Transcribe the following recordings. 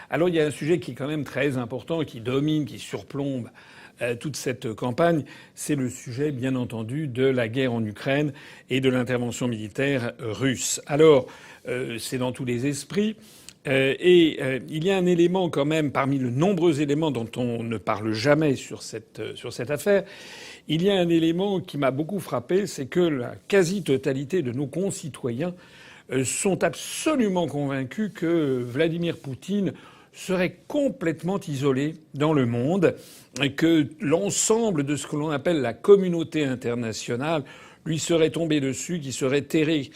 Alors il y a un sujet qui est quand même très important, qui domine, qui surplombe toute cette campagne, c'est le sujet, bien entendu, de la guerre en Ukraine et de l'intervention militaire russe. Alors, c'est dans tous les esprits. Il y a un élément quand même, parmi les nombreux éléments dont on ne parle jamais sur cette affaire, il y a un élément qui m'a beaucoup frappé, c'est que la quasi-totalité de nos concitoyens sont absolument convaincus que Vladimir Poutine serait complètement isolé dans le monde, et que l'ensemble de ce que l'on appelle la communauté internationale lui serait tombé dessus, qu'il serait terré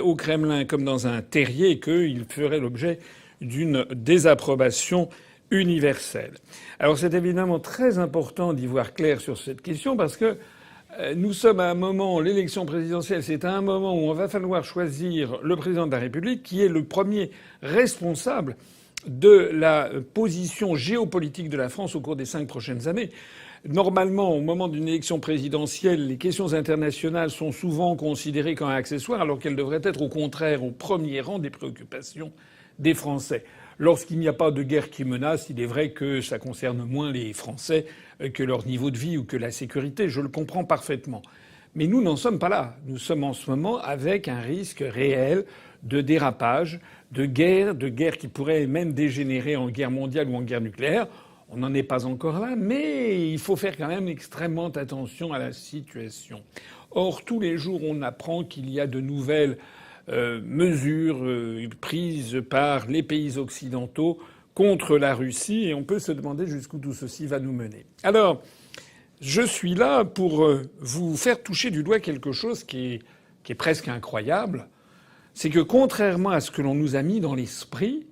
au Kremlin comme dans un terrier, et qu'il ferait l'objet d'une désapprobation universelle. Alors c'est évidemment très important d'y voir clair sur cette question parce que nous sommes à un moment, l'élection présidentielle, c'est à un moment où on va falloir choisir le président de la République qui est le premier responsable de la position géopolitique de la France au cours des 5 prochaines années. Normalement, au moment d'une élection présidentielle, les questions internationales sont souvent considérées comme accessoires alors qu'elles devraient être au contraire au premier rang des préoccupations des Français. Lorsqu'il n'y a pas de guerre qui menace, il est vrai que ça concerne moins les Français que leur niveau de vie ou que la sécurité. Je le comprends parfaitement. Mais nous n'en sommes pas là. Nous sommes en ce moment avec un risque réel de dérapage, de guerre qui pourrait même dégénérer en guerre mondiale ou en guerre nucléaire. On n'en est pas encore là, mais il faut faire quand même extrêmement attention à la situation. Or, tous les jours, on apprend qu'il y a de nouvelles mesures prises par les pays occidentaux contre la Russie, et on peut se demander jusqu'où tout ceci va nous mener. Alors, je suis là pour vous faire toucher du doigt quelque chose qui est presque incroyable. C'est que contrairement à ce que l'on nous a mis dans l'esprit,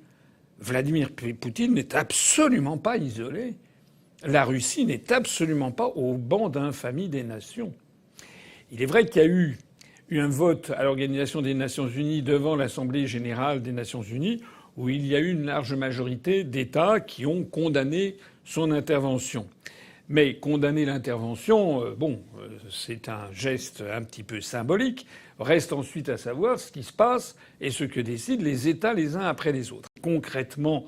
Vladimir Poutine n'est absolument pas isolé. La Russie n'est absolument pas au banc d'infamie des nations. Il est vrai qu'il y a eu un vote à l'Organisation des Nations Unies devant l'Assemblée générale des Nations Unies où il y a eu une large majorité d'États qui ont condamné son intervention. Mais condamner l'intervention, c'est un geste un petit peu symbolique. Reste ensuite à savoir ce qui se passe et ce que décident les États les uns après les autres. Concrètement,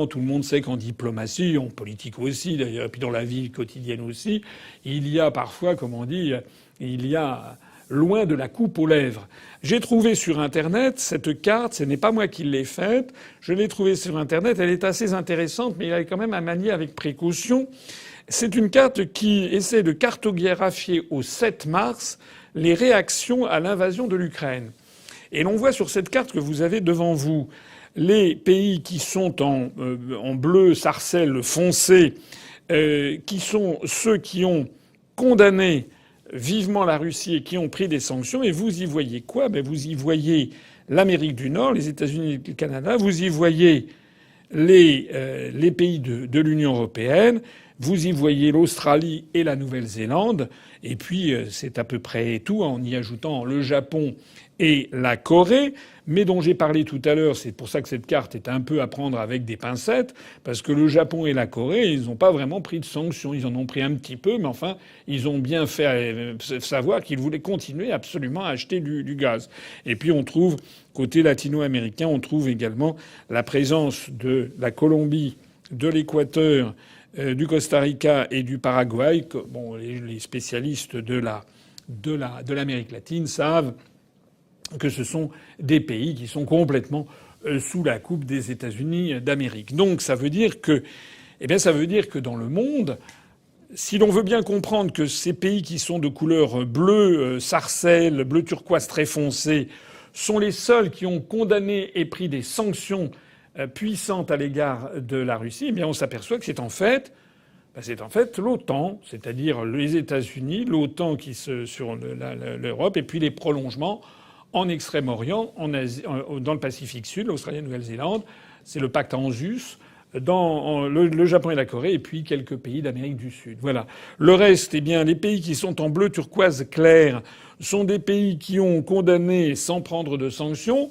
tout le monde sait qu'en diplomatie, en politique aussi d'ailleurs, et puis dans la vie quotidienne aussi, il y a parfois, comme on dit, il y a loin de la coupe aux lèvres. J'ai trouvé sur Internet cette carte, ce n'est pas moi qui l'ai faite, je l'ai trouvée sur Internet, elle est assez intéressante, mais elle est quand même à manier avec précaution. C'est une carte qui essaie de cartographier au 7 mars les réactions à l'invasion de l'Ukraine. Et l'on voit sur cette carte que vous avez devant vous les pays qui sont en bleu sarcelle foncé, qui sont ceux qui ont condamné vivement la Russie et qui ont pris des sanctions. Et vous y voyez quoi? Vous y voyez l'Amérique du Nord, les États-Unis et le Canada. Vous y voyez les pays de l'Union européenne. Vous y voyez l'Australie et la Nouvelle-Zélande. Et puis, c'est à peu près tout, en y ajoutant le Japon et la Corée, mais dont j'ai parlé tout à l'heure. C'est pour ça que cette carte est un peu à prendre avec des pincettes, parce que le Japon et la Corée, ils n'ont pas vraiment pris de sanctions. Ils en ont pris un petit peu, mais enfin, ils ont bien fait savoir qu'ils voulaient continuer absolument à acheter du gaz. Et puis, on trouve, côté latino-américain, on trouve également la présence de la Colombie, de l'Équateur, du Costa Rica et du Paraguay. Bon, les spécialistes de l'Amérique latine savent que ce sont des pays qui sont complètement sous la coupe des États-Unis d'Amérique. Donc ça veut dire que dans le monde, si l'on veut bien comprendre que ces pays qui sont de couleur bleu sarcelle, bleu turquoise très foncé, sont les seuls qui ont condamné et pris des sanctions puissantes à l'égard de la Russie, eh bien on s'aperçoit que c'est en fait l'OTAN, c'est-à-dire les États-Unis, l'OTAN sur l'Europe, et puis les prolongements en Extrême-Orient, en Asie, dans le Pacifique Sud, l'Australie, Nouvelle-Zélande, c'est le pacte ANZUS, dans le Japon et la Corée, et puis quelques pays d'Amérique du Sud. Voilà. Le reste, eh bien, les pays qui sont en bleu turquoise clair sont des pays qui ont condamné sans prendre de sanctions.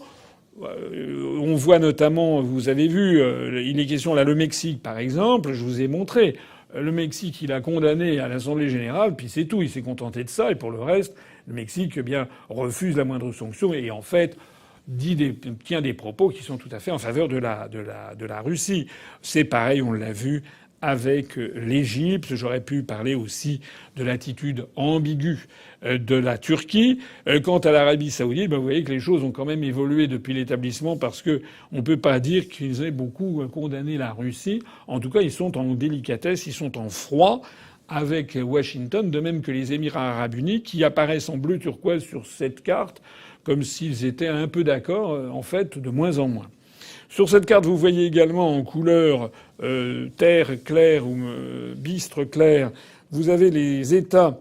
On voit notamment, vous avez vu, il est question là, le Mexique par exemple, je vous ai montré. Le Mexique, il a condamné à l'Assemblée générale, puis c'est tout, il s'est contenté de ça, et pour le reste, le Mexique, eh bien, refuse la moindre sanction, et en fait, tient des propos qui sont tout à fait en faveur de la Russie. C'est pareil, on l'a vu avec l'Égypte. J'aurais pu parler aussi de l'attitude ambiguë de la Turquie. Quant à l'Arabie saoudite, vous voyez que les choses ont quand même évolué depuis l'établissement parce que on peut pas dire qu'ils aient beaucoup condamné la Russie. En tout cas, ils sont en délicatesse, ils sont en froid avec Washington, de même que les Émirats arabes unis qui apparaissent en bleu turquoise sur cette carte comme s'ils étaient un peu d'accord, en fait, de moins en moins. Sur cette carte, vous voyez également en couleur terre claire ou bistre clair, vous avez les États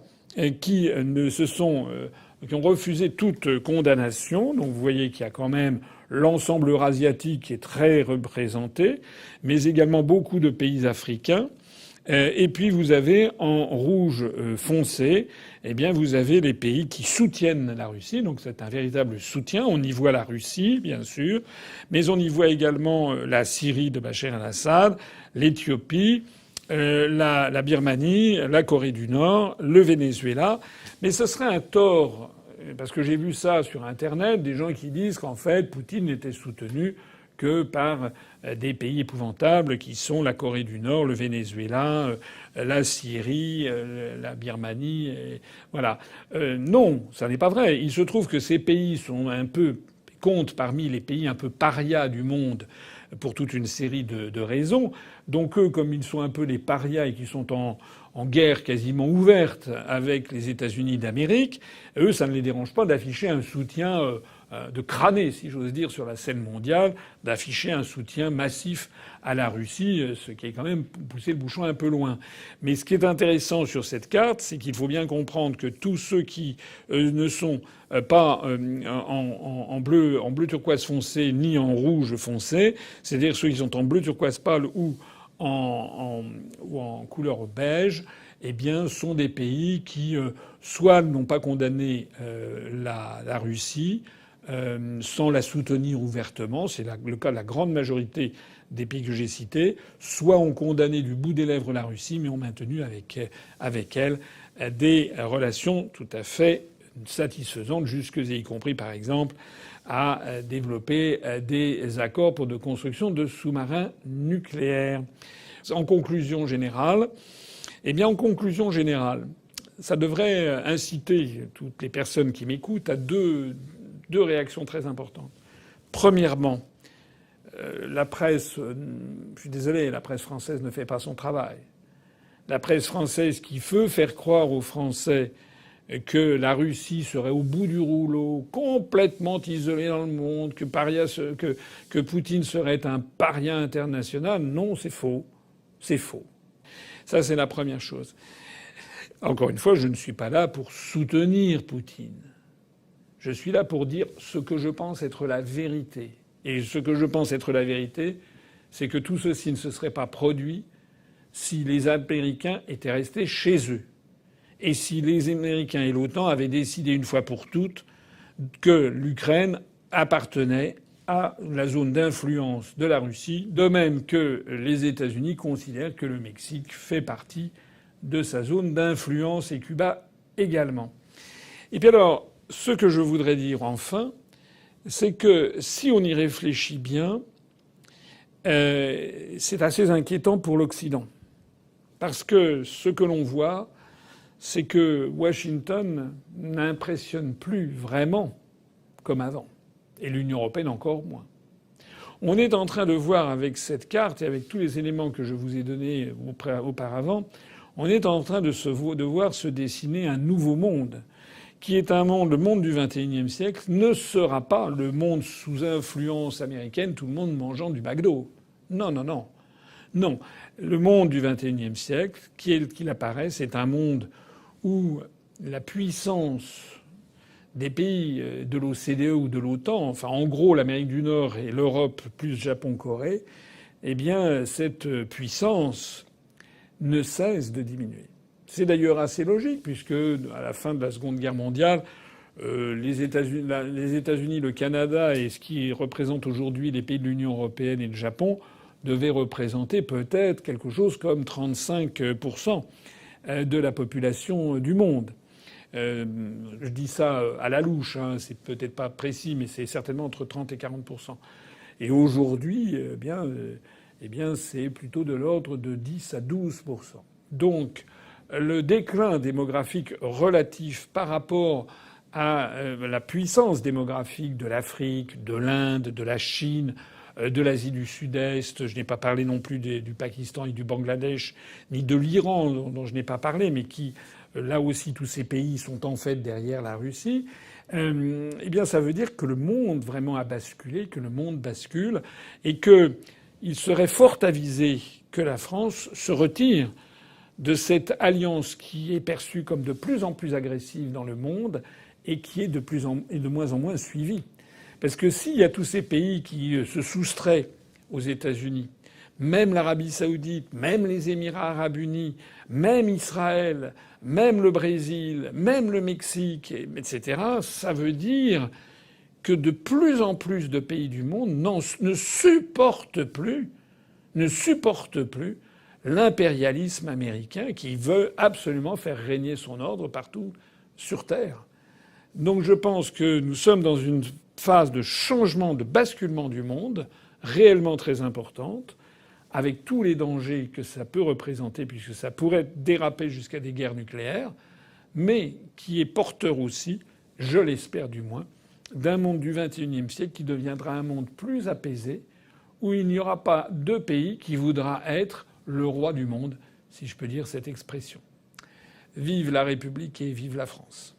qui ont refusé toute condamnation. Donc vous voyez qu'il y a quand même l'ensemble eurasiatique qui est très représenté, mais également beaucoup de pays africains. Et puis vous avez en rouge foncé, eh bien vous avez les pays qui soutiennent la Russie. Donc c'est un véritable soutien. On y voit la Russie, bien sûr, mais on y voit également la Syrie de Bachar el-Assad, l'Éthiopie, la Birmanie, la Corée du Nord, le Venezuela. Mais ce serait un tort, parce que j'ai vu ça sur Internet, des gens qui disent qu'en fait Poutine n'était soutenu que par des pays épouvantables qui sont la Corée du Nord, le Venezuela, la Syrie, la Birmanie. Et voilà. Non, ça n'est pas vrai. Il se trouve que ces pays comptent parmi les pays un peu parias du monde pour toute une série de raisons. Donc eux, comme ils sont un peu les parias et qui sont en guerre quasiment ouverte avec les États-Unis d'Amérique, eux, ça ne les dérange pas d'afficher un soutien de crâner, si j'ose dire, sur la scène mondiale, d'afficher un soutien massif à la Russie, ce qui est quand même pousser le bouchon un peu loin. Mais ce qui est intéressant sur cette carte, c'est qu'il faut bien comprendre que tous ceux qui ne sont pas en bleu turquoise foncé ni en rouge foncé, c'est-à-dire ceux qui sont en bleu turquoise pâle ou en couleur beige, eh bien, sont des pays qui soit n'ont pas condamné la Russie, sans la soutenir ouvertement, c'est le cas de la grande majorité des pays que j'ai cités, soit ont condamné du bout des lèvres la Russie, mais ont maintenu avec elle des relations tout à fait satisfaisantes, jusque y compris par exemple à développer des accords pour de construction de sous-marins nucléaires. En conclusion générale, ça devrait inciter toutes les personnes qui m'écoutent à deux réactions très importantes. Premièrement, la presse, je suis désolé, la presse française ne fait pas son travail. La presse française qui veut faire croire aux Français que la Russie serait au bout du rouleau, complètement isolée dans le monde, que Poutine serait un paria international, non, c'est faux. C'est faux. Ça, c'est la première chose. Encore une fois, je ne suis pas là pour soutenir Poutine. Je suis là pour dire ce que je pense être la vérité. Et ce que je pense être la vérité, c'est que tout ceci ne se serait pas produit si les Américains étaient restés chez eux. Et si les Américains et l'OTAN avaient décidé une fois pour toutes que l'Ukraine appartenait à la zone d'influence de la Russie, de même que les États-Unis considèrent que le Mexique fait partie de sa zone d'influence et Cuba également. Et puis alors, ce que je voudrais dire enfin, c'est que si on y réfléchit bien, c'est assez inquiétant pour l'Occident. Parce que ce que l'on voit, c'est que Washington n'impressionne plus vraiment comme avant. Et l'Union européenne encore moins. On est en train de voir avec cette carte et avec tous les éléments que je vous ai donnés auparavant, on est en train de voir se dessiner un nouveau monde, qui est le monde du XXIe siècle, ne sera pas le monde sous influence américaine, tout le monde mangeant du McDo. Non, non, non. Non. Le monde du XXIe siècle, qu'il apparaît, c'est un monde où la puissance des pays de l'OCDE ou de l'OTAN, enfin en gros l'Amérique du Nord et l'Europe plus Japon-Corée, eh bien cette puissance ne cesse de diminuer. C'est d'ailleurs assez logique puisque à la fin de la Seconde Guerre mondiale, les États-Unis, le Canada et ce qui représente aujourd'hui les pays de l'Union européenne et le Japon devaient représenter peut-être quelque chose comme 35% de la population du monde. Je dis ça à la louche, hein, c'est peut-être pas précis, mais c'est certainement entre 30 et 40%. Et aujourd'hui, eh bien, c'est plutôt de l'ordre de 10 à 12%. Donc, le déclin démographique relatif par rapport à la puissance démographique de l'Afrique, de l'Inde, de la Chine, de l'Asie du Sud-Est. Je n'ai pas parlé non plus du Pakistan et du Bangladesh, ni de l'Iran, dont je n'ai pas parlé, mais qui, là aussi, tous ces pays sont en fait derrière la Russie. Eh bien, ça veut dire que le monde vraiment a basculé, que le monde bascule, et qu'il serait fort avisé que la France se retire de cette alliance qui est perçue comme de plus en plus agressive dans le monde et qui est de moins en moins suivie. Parce que s'il y a tous ces pays qui se soustraient aux États-Unis, même l'Arabie saoudite, même les Émirats arabes unis, même Israël, même le Brésil, même le Mexique, etc., ça veut dire que de plus en plus de pays du monde ne supportent plus l'impérialisme américain qui veut absolument faire régner son ordre partout sur Terre. Donc je pense que nous sommes dans une phase de changement, de basculement du monde réellement très importante, avec tous les dangers que ça peut représenter, puisque ça pourrait déraper jusqu'à des guerres nucléaires, mais qui est porteur aussi, je l'espère du moins, d'un monde du XXIe siècle qui deviendra un monde plus apaisé, où il n'y aura pas de pays qui voudra être le roi du monde, si je peux dire cette expression. Vive la République et vive la France.